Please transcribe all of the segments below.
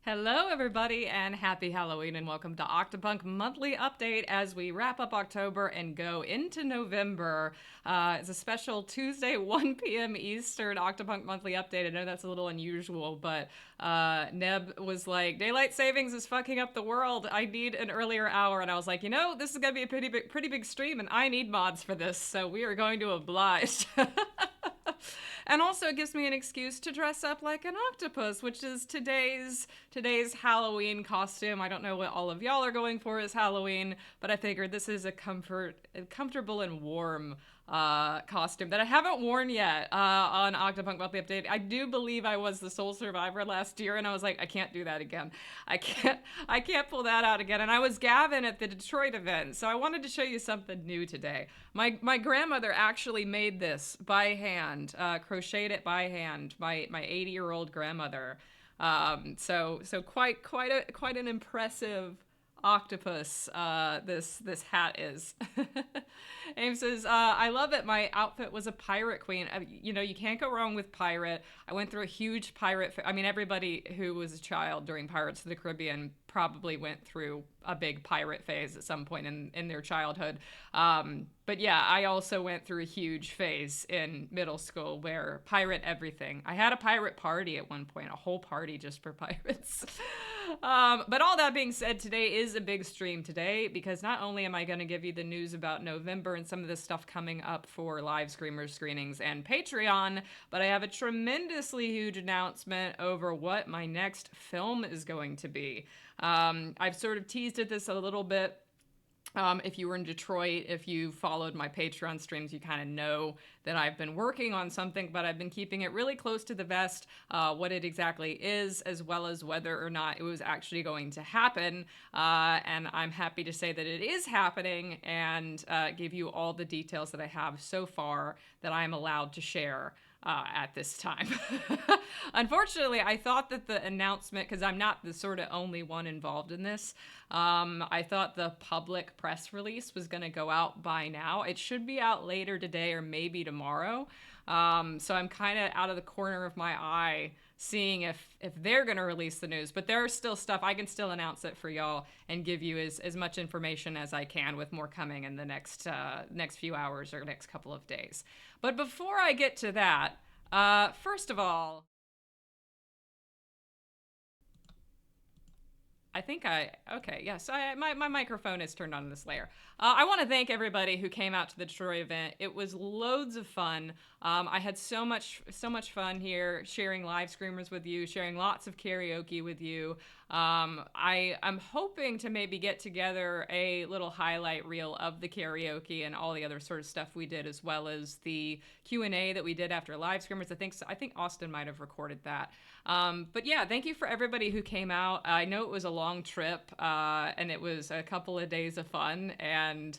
Hello, everybody, and happy Halloween, and welcome to Octopunk Monthly Update as we wrap up October and go into November. It's a special Tuesday, 1 p.m. Eastern Octopunk Monthly Update. I know that's a little unusual, but Neb was like, Daylight Savings is fucking up the world. I need an earlier hour. And I was like, this is going to be a pretty big stream, and I need mods for this, so we are going to oblige. And also it gives me an excuse to dress up like an octopus, which is today's Halloween costume. I don't know what all of y'all are going for as Halloween, but I figured this is a comfortable and warm costume that I haven't worn yet on Octopunk Monthly Update. I do believe I was the sole survivor last year, and I was like, I can't do that again. I can't pull that out again. And I was Gavin at the Detroit event, so I wanted to show you something new today. My grandmother actually made this by hand, crocheted it by hand. My 80-year-old grandmother. So quite an impressive octopus this hat is. Ames says, I love it. My outfit was a pirate queen. You can't go wrong with pirate. I went through a huge pirate everybody who was a child during Pirates of the Caribbean probably went through a big pirate phase at some point in their childhood. But yeah, I also went through a huge phase in middle school where pirate everything. I had a pirate party at one point, a whole party just for pirates. But all that being said, today is a big stream today because not only am I going to give you the news about November and some of the stuff coming up for live screamers screenings and Patreon, but I have a tremendously huge announcement over what my next film is going to be. I've sort of teased at this a little bit. If you were in Detroit, if you followed my Patreon streams, you kind of know that I've been working on something, but I've been keeping it really close to the vest, what it exactly is, as well as whether or not it was actually going to happen. And I'm happy to say that it is happening and give you all the details that I have so far that I'm allowed to share. At this time. Unfortunately, I thought that the announcement, because I'm not the sort of only one involved in this, I thought the public press release was going to go out by now. It should be out later today or maybe tomorrow. So I'm kind of out of the corner of my eye seeing if they're going to release the news. But there's still stuff. I can still announce it for y'all and give you as much information as I can, with more coming in the next few hours or next couple of days. But before I get to that, first of all, okay, yes, my microphone is turned on this layer. I want to thank everybody who came out to the Detroit event. It was loads of fun. I had so much fun here, sharing live screamers with you, sharing lots of karaoke with you. I'm hoping to maybe get together a little highlight reel of the karaoke and all the other sort of stuff we did, as well as the Q&A that we did after live screamers. I think Austin might have recorded that. But yeah, thank you for everybody who came out. I know it was a long trip, and it was a couple of days of fun, and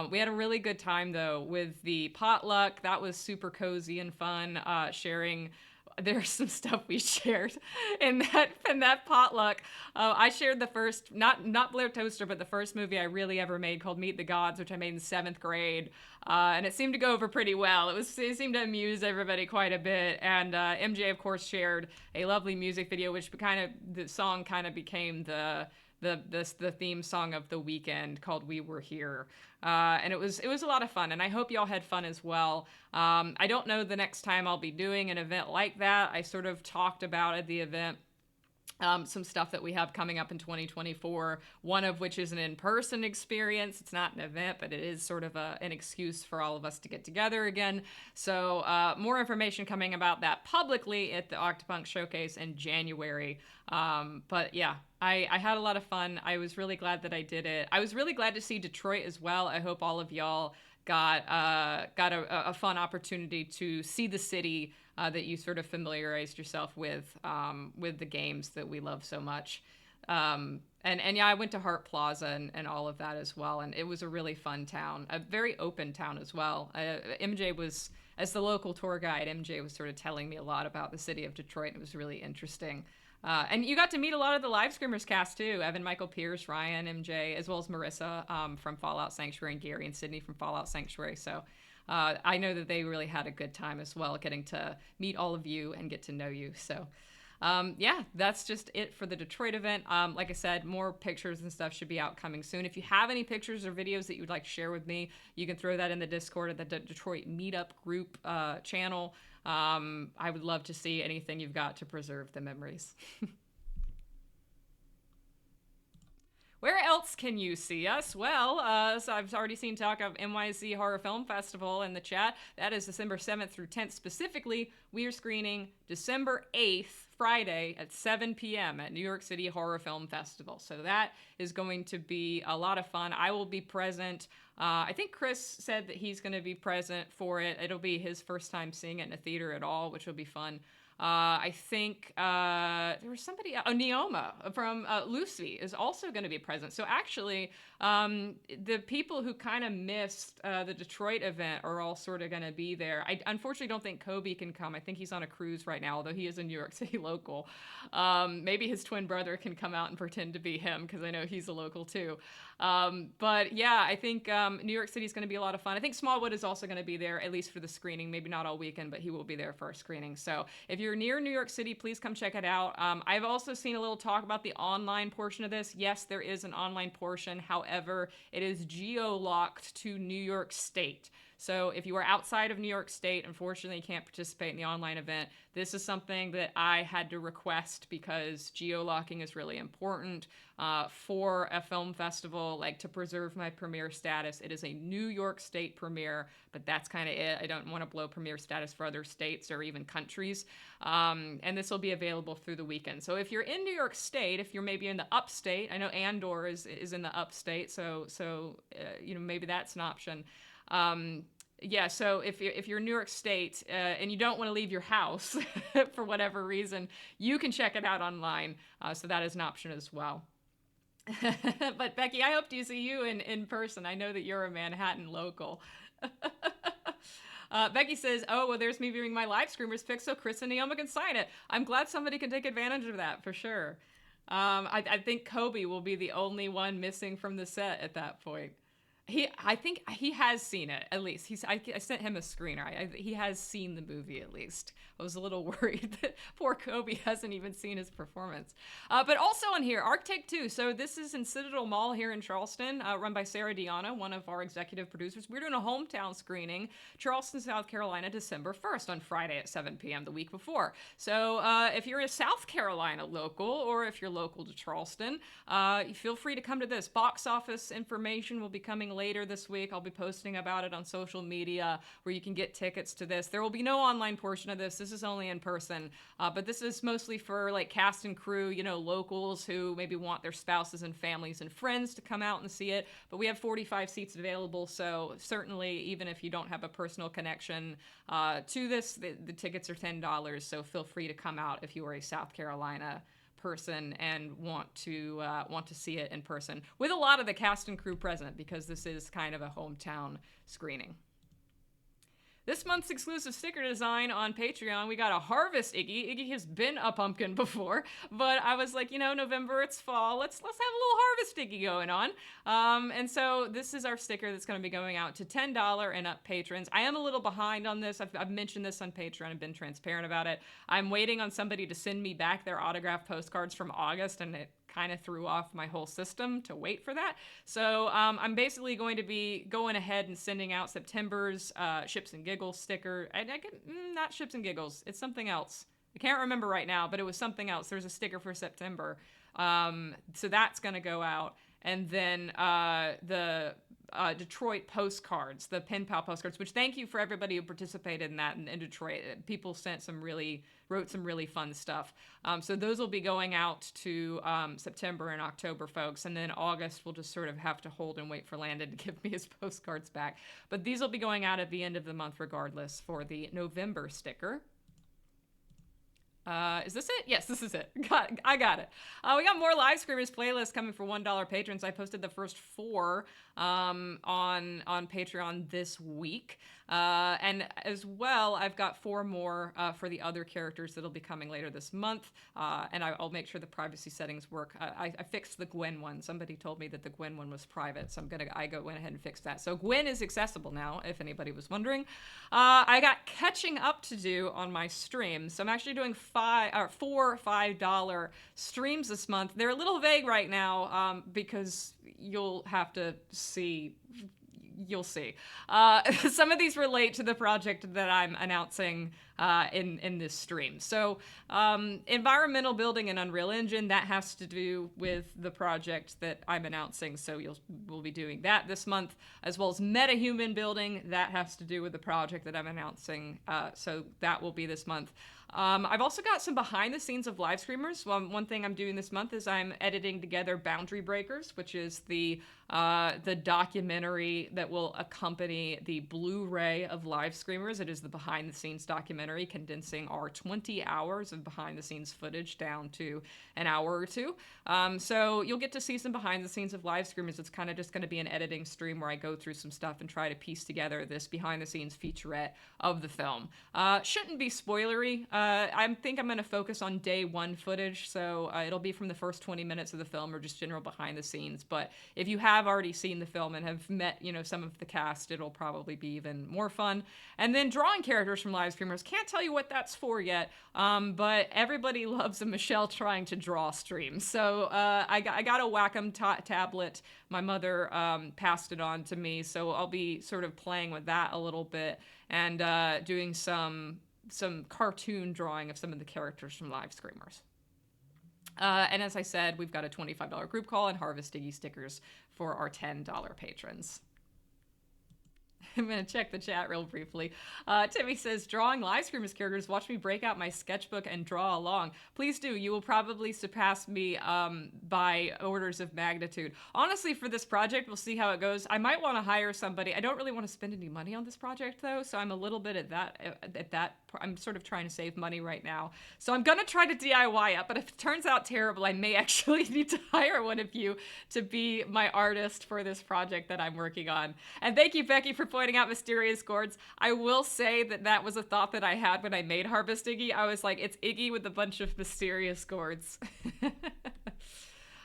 we had a really good time though with the potluck. That was super cozy and fun. Sharing, there's some stuff we shared in that potluck. I shared the first, not Blair Toaster, but the first movie I really ever made, called Meet the Gods, which I made in 7th grade. And it seemed to go over pretty well. It seemed to amuse everybody quite a bit. And MJ, of course, shared a lovely music video, which the song kind of became the theme song of the weekend, called We Were Here. And it was a lot of fun, and I hope y'all had fun as well. I don't know the next time I'll be doing an event like that. I sort of talked about at the event some stuff that we have coming up in 2024, one of which is an in-person experience. It's not an event, but it is sort of an excuse for all of us to get together again. So more information coming about that publicly at the Octopunk Showcase in January. But yeah, I had a lot of fun. I was really glad that I did it. I was really glad to see Detroit as well. I hope all of y'all got a fun opportunity to see the city that you sort of familiarized yourself with the games that we love so much. And yeah, I went to Hart Plaza and all of that as well. And it was a really fun town, a very open town as well. MJ was, as the local tour guide, MJ was sort of telling me a lot about the city of Detroit. And it was really interesting. And you got to meet a lot of the live screamers cast too. Evan, Michael Pierce, Ryan, MJ, as well as Marissa from Fallout Sanctuary, and Gary and Sydney from Fallout Sanctuary. So I know that they really had a good time as well, getting to meet all of you and get to know you. So Yeah, that's just it for the Detroit event. Like I said, more pictures and stuff should be out coming soon. If you have any pictures or videos that you would like to share with me, you can throw that in the Discord at the Detroit Meetup group channel. I would love to see anything you've got to preserve the memories. Where else can you see us? Well, so I've already seen talk of NYC Horror Film Festival in the chat. That is December 7th through 10th. Specifically, we are screening December 8th, Friday at 7 p.m. at New York City Horror Film Festival. So that is going to be a lot of fun. I will be present. I think Chris said that he's going to be present for it. It'll be his first time seeing it in a theater at all, which will be fun. I think there was somebody, Neoma from Lucy is also going to be present. So actually, the people who kind of missed the Detroit event are all sort of going to be there. I unfortunately don't think Kobe can come. I think he's on a cruise right now, although he is a New York City local. Maybe his twin brother can come out and pretend to be him, because I know he's a local too. But yeah, I think New York City is going to be a lot of fun. I think Smallwood is also going to be there, at least for the screening. Maybe not all weekend, but he will be there for a screening. So if you're near New York City, please come check it out. I've also seen a little talk about the online portion of this. Yes, there is an online portion. However, it is geo-locked to New York State. So if you are outside of New York State, unfortunately, you can't participate in the online event. This is something that I had to request because geo-locking is really important for a film festival, like to preserve my premiere status. It is a New York State premiere, but that's kind of it. I don't want to blow premiere status for other states or even countries. And this will be available through the weekend. So if you're in New York State, if you're maybe in the upstate, I know Andor is in the upstate, so maybe that's an option. Yeah, so if you're in New York State and you don't want to leave your house for whatever reason, you can check it out online. So that is an option as well. But Becky, I hope to see you in person. I know that you're a Manhattan local. Becky says, oh, well, there's me viewing my live streamers pick so Chris and Neoma can sign it. I'm glad somebody can take advantage of that for sure. I think Kobe will be the only one missing from the set at that point. I think he has seen it, at least. I sent him a screener. He has seen the movie, at least. I was a little worried that poor Kobe hasn't even seen his performance. But also on here, Arctic 2. So this is in Citadel Mall here in Charleston, run by Sarah Diana, one of our executive producers. We're doing a hometown screening, Charleston, South Carolina, December 1st on Friday at 7 p.m. the week before. So if you're a South Carolina local, or if you're local to Charleston, feel free to come to this. Box office information will be coming later this week. I'll be posting about it on social media where you can get tickets to this. There will be no online portion of this. This is only in person, but this is mostly for like cast and crew, locals who maybe want their spouses and families and friends to come out and see it. But we have 45 seats available, so certainly even if you don't have a personal connection to this, the tickets are $10. So feel free to come out if you are a South Carolina person and want to see it in person with a lot of the cast and crew present, because this is kind of a hometown screening. This month's exclusive sticker design on Patreon, we got a Harvest Iggy. Iggy has been a pumpkin before, but I was like, November, it's fall. Let's have a little Harvest Iggy going on. And so this is our sticker that's going to be going out to $10 and up patrons. I am a little behind on this. I've mentioned this on Patreon and been transparent about it. I'm waiting on somebody to send me back their autographed postcards from August, and it kind of threw off my whole system to wait for that. So I'm basically going to be going ahead and sending out September's Ships and Giggles sticker. Not Ships and Giggles. It's something else. I can't remember right now, but it was something else. There's a sticker for September. So that's going to go out. And then the Detroit postcards, the pen pal postcards, which thank you for everybody who participated in that in Detroit. People wrote some really fun stuff. So those will be going out to September and October folks. And then August, we'll just sort of have to hold and wait for Landon to give me his postcards back. But these will be going out at the end of the month regardless for the November sticker. Is this it? Yes, this is it. I got it. We got more live streamers playlists coming for $1 patrons. I posted the first 4 on Patreon this week. And as well, I've got 4 more for the other characters that'll be coming later this month. And I'll make sure the privacy settings work. I fixed the Gwen one. Somebody told me that the Gwen one was private, so went ahead and fixed that. So Gwen is accessible now, if anybody was wondering. I got catching up to do on my stream. So I'm actually doing $4 or $5 streams this month. They're a little vague right now because you'll have to see. You'll see. Some of these relate to the project that I'm announcing in this stream. So environmental building in Unreal Engine, that has to do with the project that I'm announcing. So we'll be doing that this month, as well as metahuman building. That has to do with the project that I'm announcing. So that will be this month. I've also got some behind the scenes of live streamers. One thing I'm doing this month is I'm editing together Boundary Breakers, which is the documentary that will accompany the Blu-ray of live streamers. It is the behind the scenes documentary condensing our 20 hours of behind the scenes footage down to an hour or two. So you'll get to see some behind the scenes of live streamers. It's kind of just going to be an editing stream where I go through some stuff and try to piece together this behind the scenes featurette of the film. Shouldn't be spoilery. I think I'm going to focus on day one footage, so it'll be from the first 20 minutes of the film or just general behind the scenes. But if you have already seen the film and have met, some of the cast, it'll probably be even more fun. And then drawing characters from live streamers. Can't tell you what that's for yet, but everybody loves a Michelle trying to draw stream. So I got a Wacom tablet. My mother passed it on to me, so I'll be sort of playing with that a little bit and doing some cartoon drawing of some of the characters from live streamers. And as I said, we've got a $25 group call and Harvest Diggy stickers for our $10 patrons. I'm going to check the chat real briefly. Timmy says, drawing live streamers characters, watch me break out my sketchbook and draw along. Please do. You will probably surpass me by orders of magnitude. Honestly, for this project, we'll see how it goes. I might want to hire somebody. I don't really want to spend any money on this project, though, so I'm a little bit at that. I'm sort of trying to save money right now. So I'm going to try to DIY it, but if it turns out terrible, I may actually need to hire one of you to be my artist for this project that I'm working on. And thank you, Becky, for pointing out mysterious gourds. I will say that was a thought that I had when I made Harvest Iggy. I was like, it's Iggy with a bunch of mysterious gourds.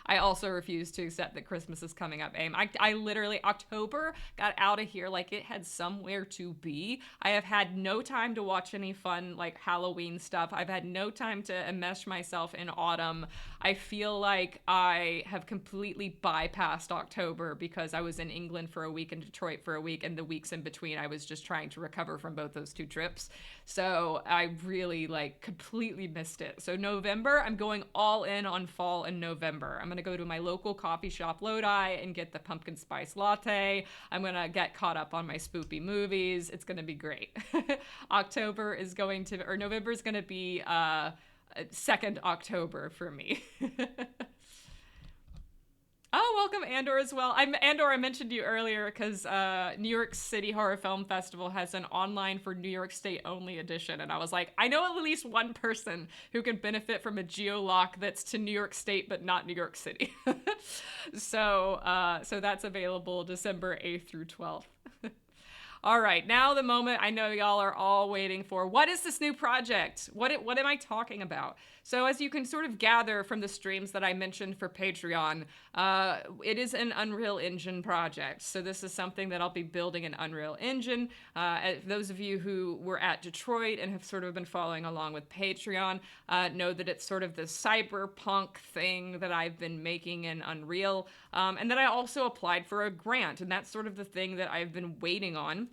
I also refuse to accept that Christmas is coming up, AIM. I literally, October got out of here like it had somewhere to be. I have had no time to watch any fun, like, Halloween stuff. I've had no time to enmesh myself in autumn. I feel like I have completely bypassed October because I was in England for a week and Detroit for a week, and the weeks in between I was just trying to recover from both those two trips. So I really, completely missed it. So November, I'm going all in on fall in November. I'm going to go to my local coffee shop, Lodi, and get the pumpkin spice latte. I'm going to get caught up on my spoopy movies. It's going to be great. November is going to be 2nd October for me. Oh, welcome, Andor, as well. Andor, I mentioned you earlier because New York City Horror Film Festival has an online for New York State only edition. And I was like, I know at least one person who can benefit from a geo-lock that's to New York State but not New York City. So that's available December 8th through 12th. All right, now the moment I know y'all are all waiting for. What is this new project? What am I talking about? So as you can sort of gather from the streams that I mentioned for Patreon, it is an Unreal Engine project. So this is something that I'll be building in Unreal Engine. Those of you who were at Detroit and have sort of been following along with Patreon know that it's sort of the cyberpunk thing that I've been making in Unreal, and that I also applied for a grant, and that's sort of the thing that I've been waiting on.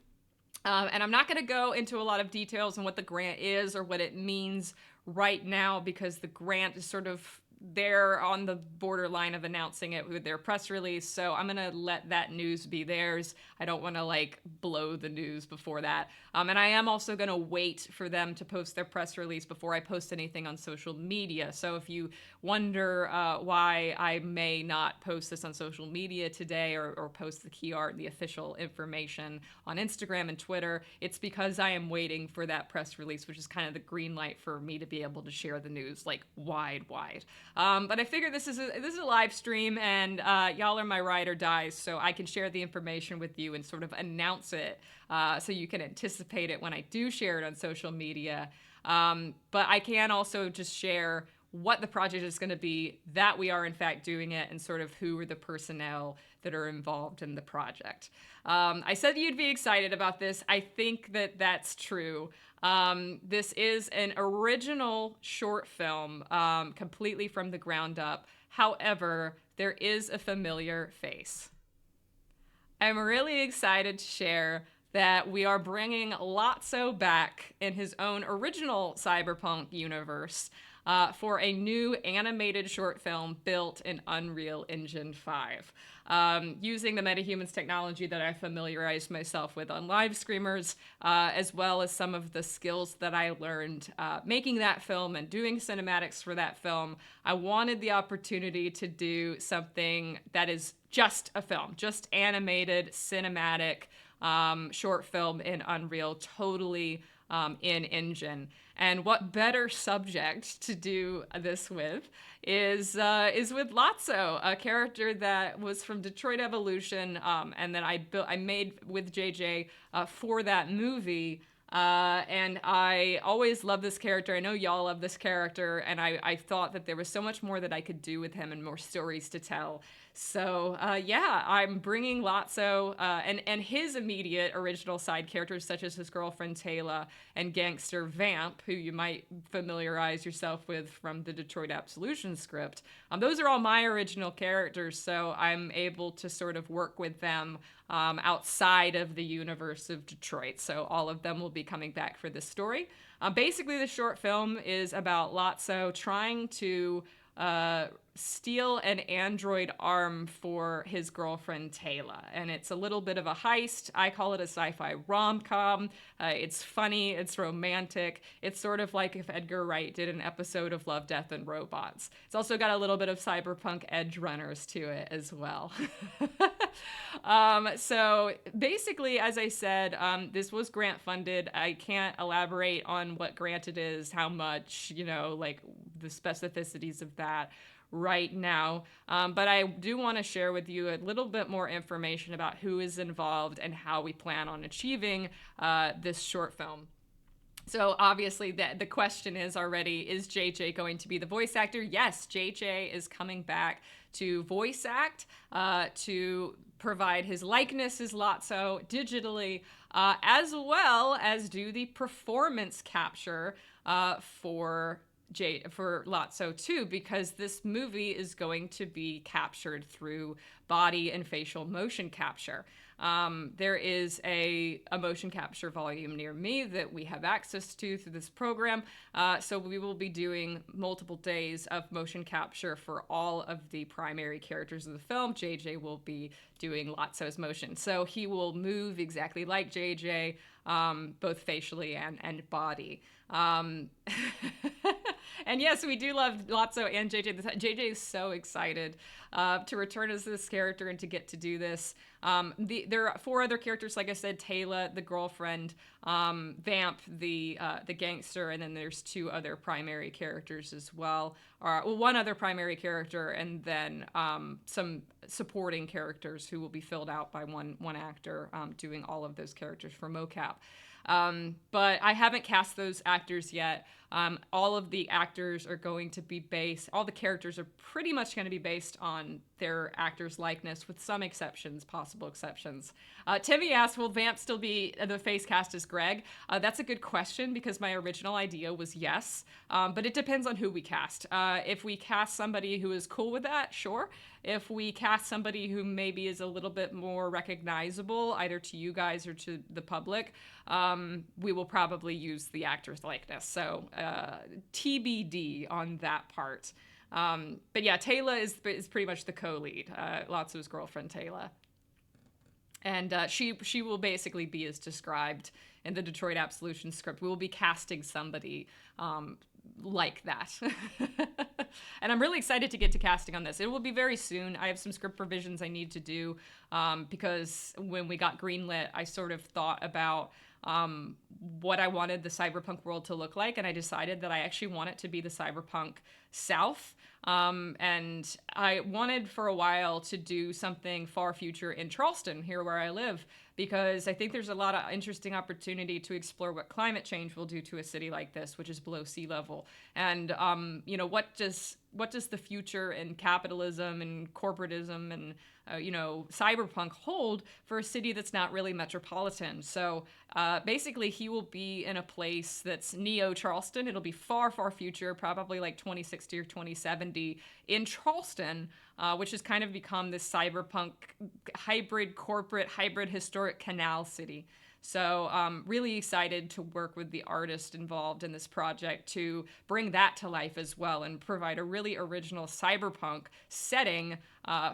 And I'm not going to go into a lot of details on what the grant is or what it means right now because the grant is sort of they're on the borderline of announcing it with their press release, so I'm gonna let that news be theirs. I don't want to blow the news before that, and I am also gonna wait for them to post their press release before I post anything on social media. So if you wonder why I may not post this on social media today or post the key art and the official information on Instagram and Twitter, it's because I am waiting for that press release, which is kind of the green light for me to be able to share the news wide. But I figure this is a live stream, and y'all are my ride or dies, so I can share the information with you and sort of announce it so you can anticipate it when I do share it on social media. But I can also just share what the project is going to be, that we are in fact doing it, and sort of who are the personnel that are involved in the project. I said you'd be excited about this. I think that that's true. This is an original short film, completely from the ground up. However, there is a familiar face. I'm really excited to share that we are bringing Lazzo back in his own original cyberpunk universe for a new animated short film built in Unreal Engine 5. Using the MetaHumans technology that I familiarized myself with on live streamers, as well as some of the skills that I learned making that film and doing cinematics for that film, I wanted the opportunity to do something that is just a film, just animated, cinematic, short film in Unreal, totally in Engine. And what better subject to do this with is with Lazzo, a character that was from Detroit Evolution, and that I made with JJ for that movie. And I always love this character. I know y'all love this character, and I thought that there was so much more that I could do with him and more stories to tell. So yeah, I'm bringing Lazzo and his immediate original side characters, such as his girlfriend Tayla and gangster Vamp, who you might familiarize yourself with from the Detroit Absolution script. Those are all my original characters, so I'm able to sort of work with them outside of the universe of Detroit. So all of them will be coming back for this story. Basically, the short film is about Lazzo trying to steal an android arm for his girlfriend Tayla, and it's a little bit of a heist. I call it a sci-fi rom-com. It's funny, it's romantic. It's sort of like if Edgar Wright did an episode of Love, Death, and Robots. It's also got a little bit of cyberpunk edge runners to it as well. So basically, as I said, this was grant funded. I can't elaborate on what grant it is, how much, like the specificities of that right now. But I do want to share with you a little bit more information about who is involved and how we plan on achieving this short film. So obviously the question is already, is JJ going to be the voice actor? Yes, JJ is coming back to voice act, to provide his likeness as Lazzo digitally, as well as do the performance capture for Lazzo too, because this movie is going to be captured through body and facial motion capture. There is a motion capture volume near me that we have access to through this program. So we will be doing multiple days of motion capture for all of the primary characters of the film. JJ will be doing Lazzo's motion. So he will move exactly like JJ, both facially and body. And yes, we do love Lazzo and JJ. JJ is so excited to return as this character and to get to do this. There are 4 other characters, like I said: Tayla, the girlfriend, Vamp, the gangster, and then there's 2 other primary characters as well. One other primary character, and then some supporting characters who will be filled out by one actor doing all of those characters for mocap. But I haven't cast those actors yet. All of the actors are going to be based, all the characters are pretty much going to be based on their actor's likeness, with some exceptions, possible exceptions. Timmy asked, will Vamp still be the face cast as Greg? That's a good question, because my original idea was yes, but it depends on who we cast. If we cast somebody who is cool with that, sure. If we cast somebody who maybe is a little bit more recognizable, either to you guys or to the public, we will probably use the actor's likeness. So TBD on that part. But yeah, Tayla is pretty much the co-lead, Lazzo's girlfriend Tayla. And she will basically be as described in the Detroit Absolution script. We will be casting somebody like that. And I'm really excited to get to casting on this. It will be very soon. I have some script revisions I need to do, because when we got greenlit, I sort of thought about what I wanted the cyberpunk world to look like, and I decided that I actually want it to be the cyberpunk South. And I wanted for a while to do something far future in Charleston, here where I live, because I think there's a lot of interesting opportunity to explore what climate change will do to a city like this, which is below sea level. And what does the future in capitalism and corporatism and cyberpunk hold for a city that's not really metropolitan? So basically, he will be in a place that's Neo-Charleston. It'll be far, far future, probably like 2060 or 2070 in Charleston, which has kind of become this cyberpunk hybrid corporate, hybrid historic canal city. So really excited to work with the artist involved in this project to bring that to life as well and provide a really original cyberpunk setting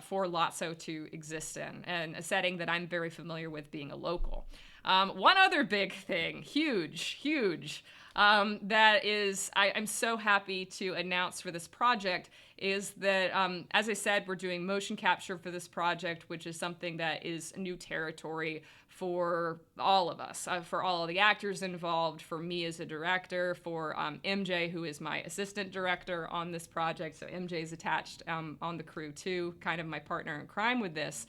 for Lazzo to exist in, and a setting that I'm very familiar with being a local. One other big thing, huge, that is I'm so happy to announce for this project is that, as I said, we're doing motion capture for this project, which is something that is new territory for all of us, for all of the actors involved, for me as a director, for MJ, who is my assistant director on this project. So MJ is attached on the crew too, kind of my partner in crime with this.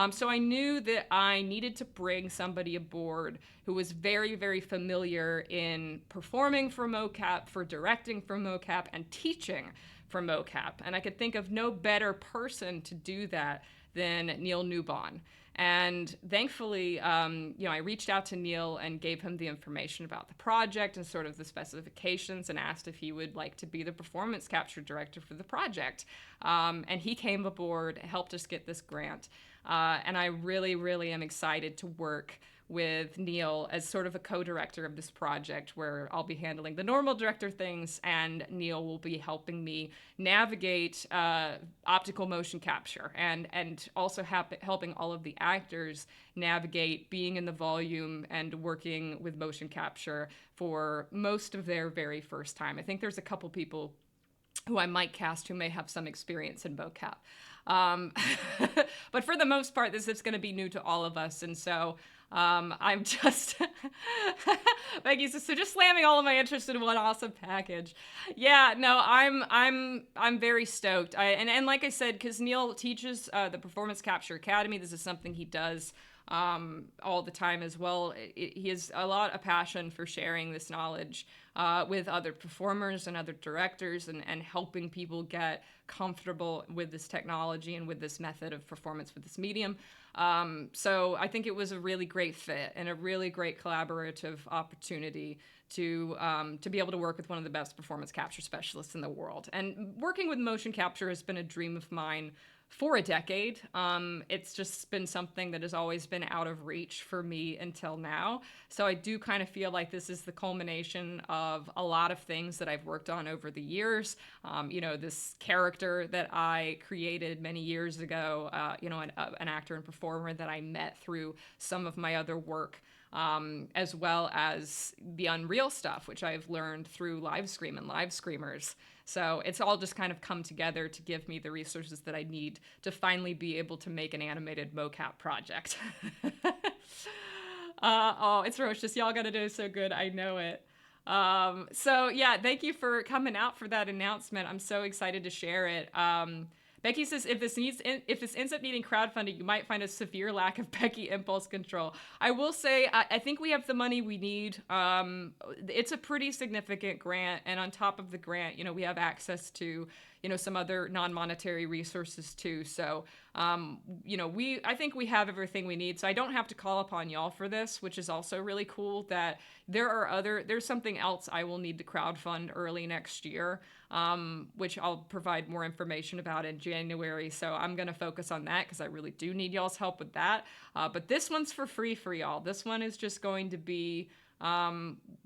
So I knew that I needed to bring somebody aboard who was very, very familiar in performing for mocap, for directing for mocap, and teaching for mocap. And I could think of no better person to do that than NEIL NEWBON. And thankfully, I reached out to Neil and gave him the information about the project and sort of the specifications and asked if he would like to be the performance capture director for the project. And he came aboard, helped us get this grant. And I really, really am excited to work with Neil as sort of a co-director of this project, where I'll be handling the normal director things and Neil will be helping me navigate optical motion capture and also helping all of the actors navigate being in the volume and working with motion capture for most of their very first time. I think there's a couple people who I might cast who may have some experience in mocap. But for the most part, this is going to be new to all of us. And so I'm just, Becky says, so just slamming all of my interest in one awesome package. Yeah, no, I'm very stoked. And like I said, because Neil teaches the Performance Capture Academy, this is something he does all the time as well. He has a lot of passion for sharing this knowledge with other performers and other directors and helping people get comfortable with this technology and with this method of performance with this medium. So I think it was a really great fit and a really great collaborative opportunity to be able to work with one of the best performance capture specialists in the world. And working with motion capture has been a dream of mine for a decade. It's just been something that has always been out of reach for me until now. So I do kind of feel like this is the culmination of a lot of things that I've worked on over the years. This character that I created many years ago, an actor and performer that I met through some of my other work, as well as the Unreal stuff, which I've learned through live scream and live screamers. So it's all just kind of come together to give me the resources that I need to finally be able to make an animated mocap project. It's ferocious. Y'all gotta do so good. I know it. So yeah, thank you for coming out for that announcement. I'm so excited to share it. Becky says, if this ends up needing crowdfunding, you might find a severe lack of Becky impulse control. I will say, I think we have the money we need. It's a pretty significant grant, and on top of the grant, we have access to, some other non-monetary resources too. So, I think we have everything we need. So I don't have to call upon y'all for this, which is also really cool. That there's something else I will need to crowdfund early next year, which I'll provide more information about in January. So I'm going to focus on that because I really do need y'all's help with that. But this one's for free for y'all. This one is just going to be,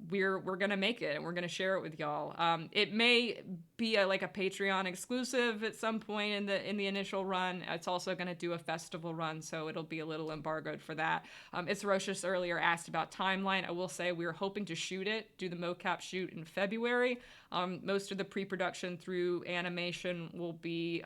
we're going to make it and we're going to share it with y'all. It may be like a Patreon exclusive at some point in the initial run. It's also going to do a festival run, so it'll be a little embargoed for that. It's Ferocious earlier asked about timeline. I will say we're hoping to do the mocap shoot in February. Most of the pre-production through animation will be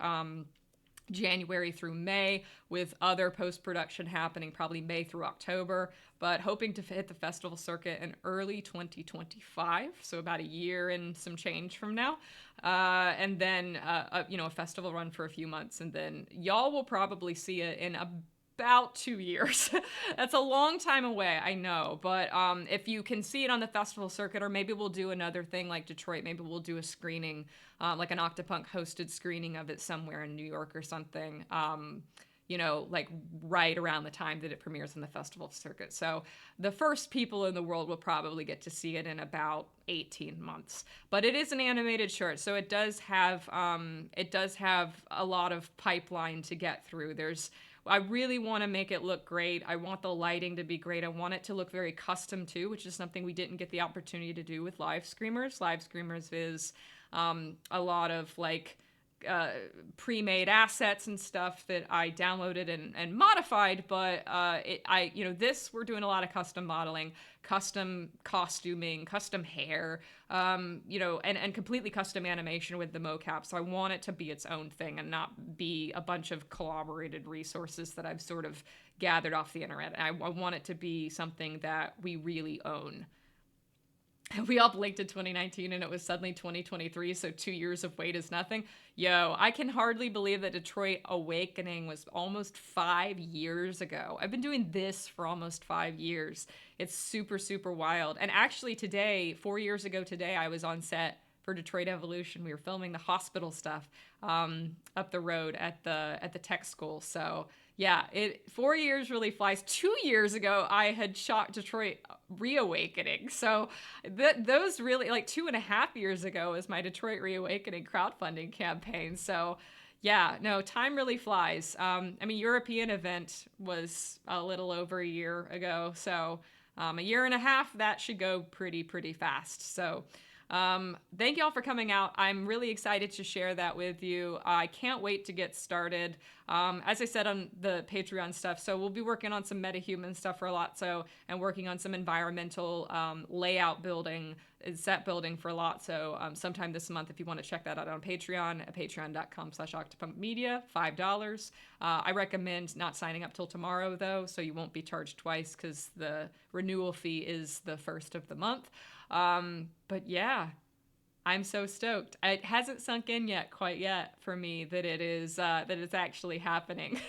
January through May, with other post-production happening probably May through October, but hoping to hit the festival circuit in early 2025, so about a year and some change from now. And then, a festival run for a few months, and then y'all will probably see it in about 2 years. That's a long time away, I know, but if you can see it on the festival circuit, or maybe we'll do another thing like Detroit, maybe we'll do a screening, like an Octopunk hosted screening of it somewhere in New York or something, like right around the time that it premieres on the festival circuit. So the first people in the world will probably get to see it in about 18 months. But it is an animated short, so it does have a lot of pipeline to get through. I really want to make it look great. I want the lighting to be great. I want it to look very custom too, which is something we didn't get the opportunity to do with Live Screamers. Live Screamers is a lot of pre-made assets and stuff that I downloaded and modified, but this, we're doing a lot of custom modeling, custom costuming, custom hair, and completely custom animation with the mocap. So I want it to be its own thing and not be a bunch of collaborated resources that I've sort of gathered off the internet. I want it to be something that we really own. We all blinked in 2019 and it was suddenly 2023, so 2 years of wait is nothing. Yo, I can hardly believe that Detroit Awakening was almost 5 years ago. I've been doing this for almost 5 years. It's super, super wild. And actually today, 4 years ago today, I was on set for Detroit Evolution. We were filming the hospital stuff up the road at the tech school. So yeah, 4 years really flies. 2 years ago, I had shot Detroit Reawakening. So those really, 2.5 years ago was my Detroit Reawakening crowdfunding campaign. So yeah, no, time really flies. European event was a little over a year ago. So a year and a half, that should go pretty fast. So thank y'all for coming out. I'm really excited to share that with you. I can't wait to get started. As I said on the Patreon stuff, so we'll be working on some metahuman stuff for Lazzo and working on some environmental layout building, set building for Lazzo sometime this month. If you want to check that out on Patreon, at patreon.com/octopunkmedia, $5. I recommend not signing up till tomorrow though, so you won't be charged twice because the renewal fee is the first of the month. But yeah, I'm so stoked. It hasn't sunk in quite yet for me that it's actually happening.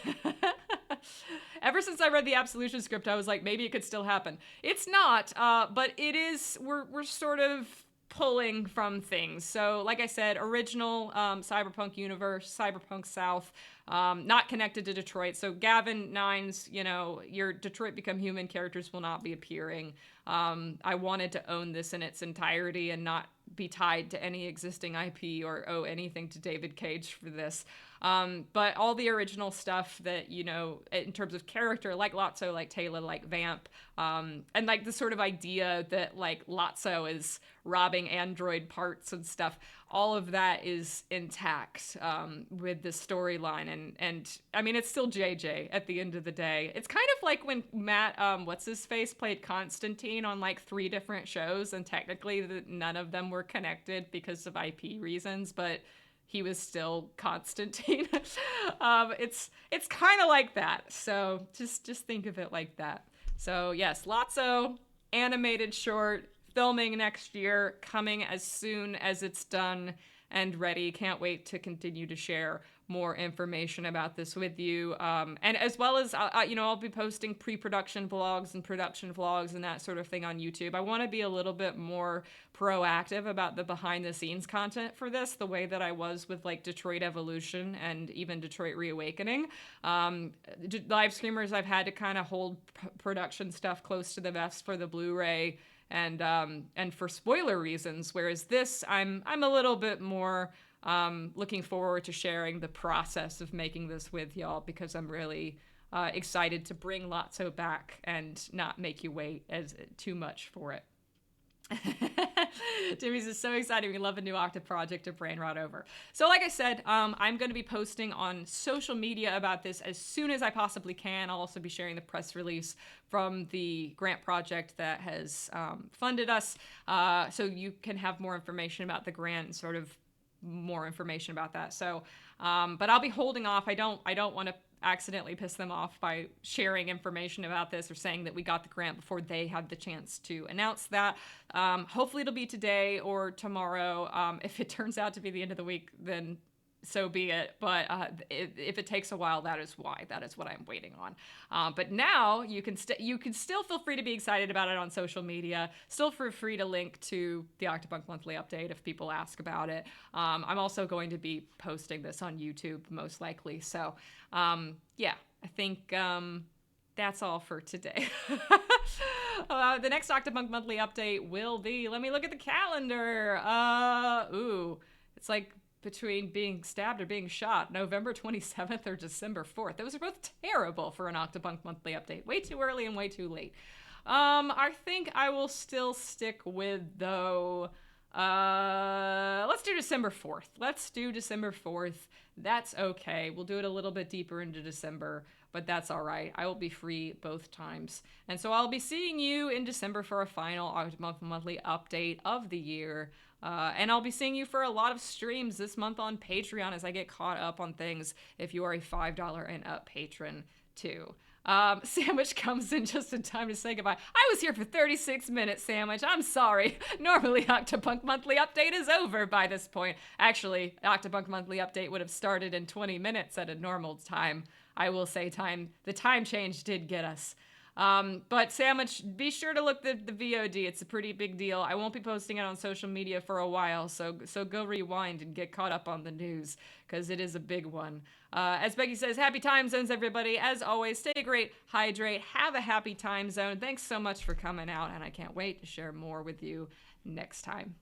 Ever since I read the Absolution script, I was like, maybe it could still happen. It's not, but it is, we're sort of pulling from things. So like I said, original cyberpunk universe, cyberpunk South, not connected to Detroit. So Gavin Nines, your Detroit Become Human characters will not be appearing. I wanted to own this in its entirety and not be tied to any existing IP or owe anything to David Cage for this. But all the original stuff that, in terms of character, like Lazzo, like Tayla, like Vamp, and like the sort of idea that like Lazzo is robbing android parts and stuff, all of that is intact with the storyline. And I mean, it's still JJ at the end of the day. It's kind of like when Matt, what's-his-face, played Constantine on like 3 different shows, and technically none of them were connected because of IP reasons, but he was still Constantine. It's kind of like that. So just think of it like that. So yes, Lazzo, animated short, filming next year, coming as soon as it's done and ready. Can't wait to continue to share more information about this with you. And as well as, I'll be posting pre-production vlogs and production vlogs and that sort of thing on YouTube. I want to be a little bit more proactive about the behind the scenes content for this, the way that I was with like Detroit Evolution and even Detroit Reawakening. Live Screamers, I've had to kind of hold production stuff close to the vest for the Blu-ray and for spoiler reasons, whereas this, I'm a little bit more looking forward to sharing the process of making this with y'all, because I'm really excited to bring Lazzo back and not make you wait too much for it. Timmy's is so excited. We love a new Octa project to brain rot over. So like I said, I'm going to be posting on social media about this as soon as I possibly can. I'll also be sharing the press release from the grant project that has funded us, so you can have more information about the grant and sort of more information about that. So, but I'll be holding off. I don't want to accidentally piss them off by sharing information about this or saying that we got the grant before they had the chance to announce that. Hopefully it'll be today or tomorrow. If it turns out to be the end of the week, then so be it. But if it takes a while, that is why. That is what I'm waiting on. But now you can still feel free to be excited about it on social media. Still feel free to link to the Octopunk Monthly update if people ask about it. I'm also going to be posting this on YouTube most likely. So yeah, I think that's all for today. The next Octopunk Monthly update will be, let me look at the calendar. It's like between being stabbed or being shot, November 27th or December 4th. Those are both terrible for an Octopunk Monthly update. Way too early and way too late. I think I will still stick with, though, let's do December 4th. Let's do December 4th. That's okay. We'll do it a little bit deeper into December, but that's all right. I will be free both times. And so I'll be seeing you in December for a final Octopunk Monthly update of the year. And I'll be seeing you for a lot of streams this month on Patreon as I get caught up on things if you are a $5 and up patron too. Sandwich comes in just in time to say goodbye. I was here for 36 minutes, Sandwich. I'm sorry. Normally, Octopunk Monthly Update is over by this point. Actually, Octopunk Monthly Update would have started in 20 minutes at a normal time. I will say the time change did get us. But Sandwich, be sure to look at the VOD. It's a pretty big deal. I won't be posting it on social media for a while, so go rewind and get caught up on the news, because it is a big one. As Becky says, happy time zones, everybody. As always, stay great, hydrate, have a happy time zone. Thanks so much for coming out, and I can't wait to share more with you next time.